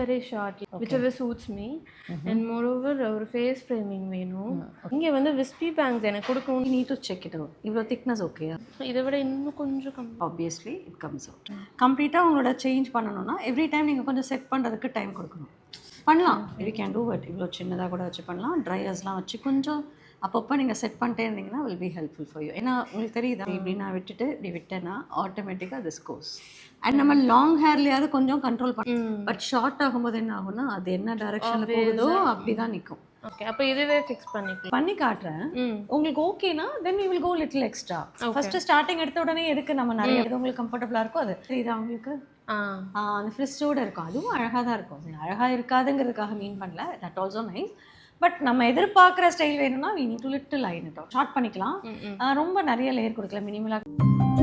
very short, whichever suits me. And moreover ஒரு face framing வேணும். இங்கே வந்து விஸ்பி பேங்க்ஸ் எனக்கு கொடுக்கணும். You need to check it out. இவ்வளோ திக்னஸ் ஓகே? இதை விட இன்னும் கொஞ்சம் கம்மி. Obviously it comes out. கம்ப்ளீட்டாக உங்களோட சேஞ்ச் பண்ணணும்னா எவ்ரி டைம் நீங்கள் கொஞ்சம் செட் பண்ணுறதுக்கு டைம் கொடுக்கணும். பண்ணலாம், யூ கேன் டூ இட். இவ்வளோ சின்னதாக கூட வச்சு பண்ணலாம். ட்ரையர்ஸ்லாம் வச்சு கொஞ்சம் அப்பப்போ நீங்கள் செட் பண்ணிட்டே இருந்தீங்கன்னா will be helpful for you. ஏன்னா உங்களுக்கு தெரியுதா, இப்படி நான் விட்டுட்டு இப்படி விட்டேன்னா ஆட்டோமேட்டிக்காக திஸ் கோஸ். அண்ட் நம்ம லாங் ஹேர்லையாவது கொஞ்சம் கண்ட்ரோல் பண்ணலாம். பட் ஷார்ட் ஆகும்போது என்ன ஆகும்னா அது என்ன டைரக்ஷனில் போகுதோ அப்படி தான் நிற்கும். ஓகே, அப்போ இதுவே ஃபிக்ஸ் பண்ணிக்கலாம். பண்ணி காட்டுறேன். உங்களுக்கு ஓகேனா then you will go little extra. First starting எடுத்த உடனே எதுக்கு நம்ம நிறைய எது உங்களுக்கு கம்ஃபர்டபுளாக இருக்கோ அது தெரியுதா உங்களுக்கு. அந்த ஃப்ரிஸ்டோடு இருக்கும், அதுவும் அழகாக தான் இருக்கும். அழகாக இருக்காதுங்கிறதுக்காக மீன் பண்ணல, தட் ஆல்சோ நைஸ். பட் நம்ம எதிர்பார்க்குற ஸ்டைல் வேணும்னா we need to little line it out. Short பண்ணிக்கலாம், ரொம்ப நிறைய லேயர் கொடுக்கல, மினிமலாக.